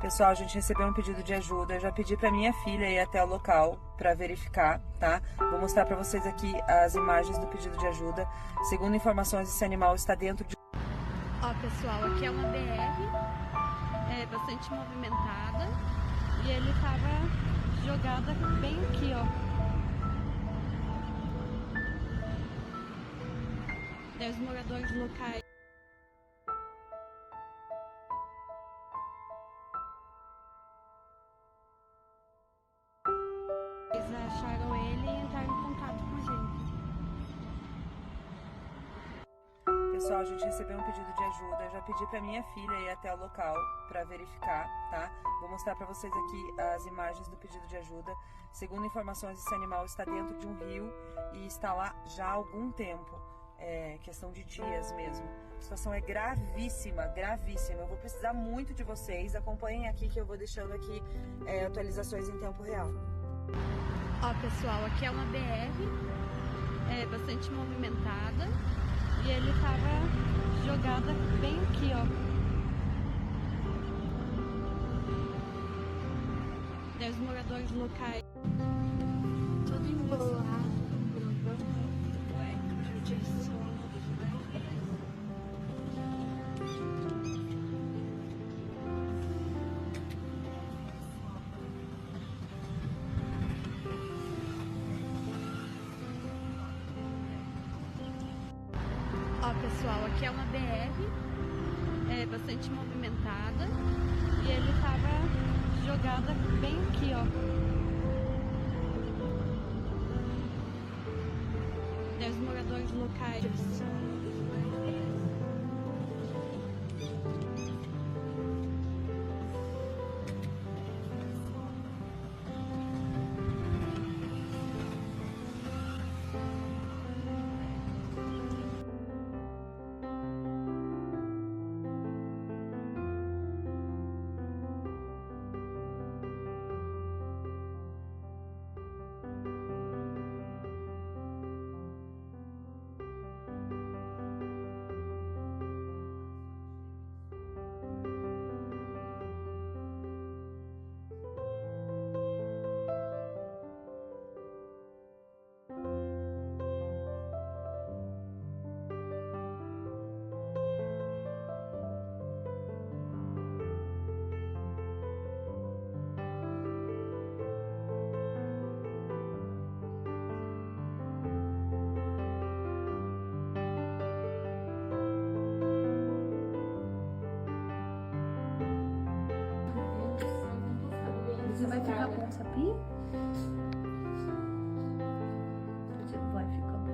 Pessoal, a gente recebeu um pedido de ajuda. Eu já pedi para minha filha ir até o local para verificar, tá? Vou mostrar para vocês aqui as imagens do pedido de ajuda. Segundo informações, esse animal está dentro de... Ó, pessoal, aqui é uma BR, bastante movimentada, e ele tava jogado bem aqui, ó. Daí os moradores locais acharam ele e entraram em contato com a gente. Pessoal, a gente recebeu um pedido de ajuda. Eu já pedi para minha filha ir até o local para verificar, tá? Vou mostrar para vocês aqui as imagens do pedido de ajuda. Segundo informações, esse animal está dentro de um rio e está lá já há algum tempo. É questão de dias mesmo. A situação é gravíssima, gravíssima. Eu vou precisar muito de vocês. Acompanhem aqui que eu vou deixando aqui atualizações em tempo real. Ó, pessoal, aqui é uma BR, bastante movimentada, e ele tava jogado bem aqui, ó. Daí os moradores locais todo embolado. Ó, pessoal, aqui é uma BR, bastante movimentada, e ele tava jogado bem aqui, ó. Daí os moradores locais Você vai ficar bom, sabia? Você vai ficar bom.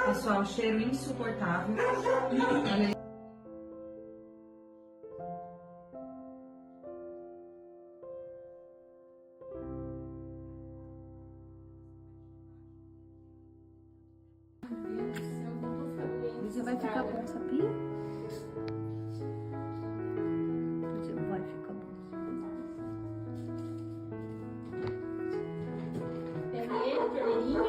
Pessoal, cheiro insuportável. Olha aí. Você vai ficar bom, sabia? Você vai ficar bom. Pega ele, cadeirinha.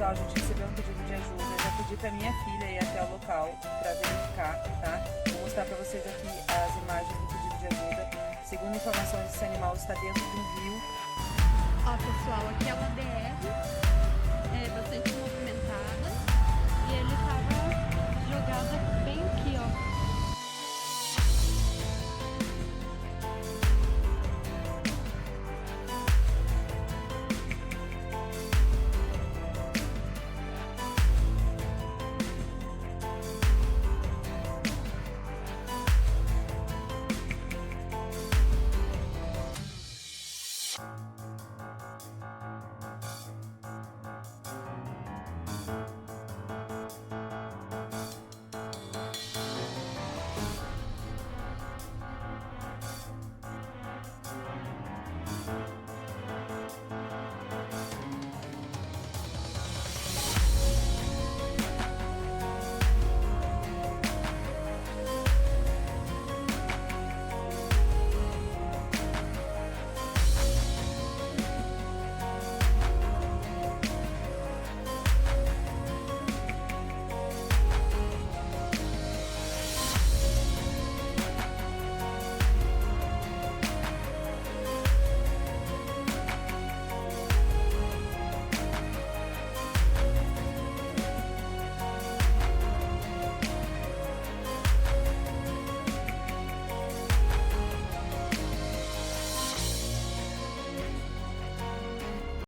Pessoal, a gente recebeu um pedido de ajuda. Eu já pedi pra minha filha ir até o local pra verificar, tá? Vou mostrar pra vocês aqui as imagens do pedido de ajuda. Segundo informações, esse animal está dentro de um rio. Ó, pessoal, aqui é uma BR, bastante movimentada, e ele tava jogado aqui.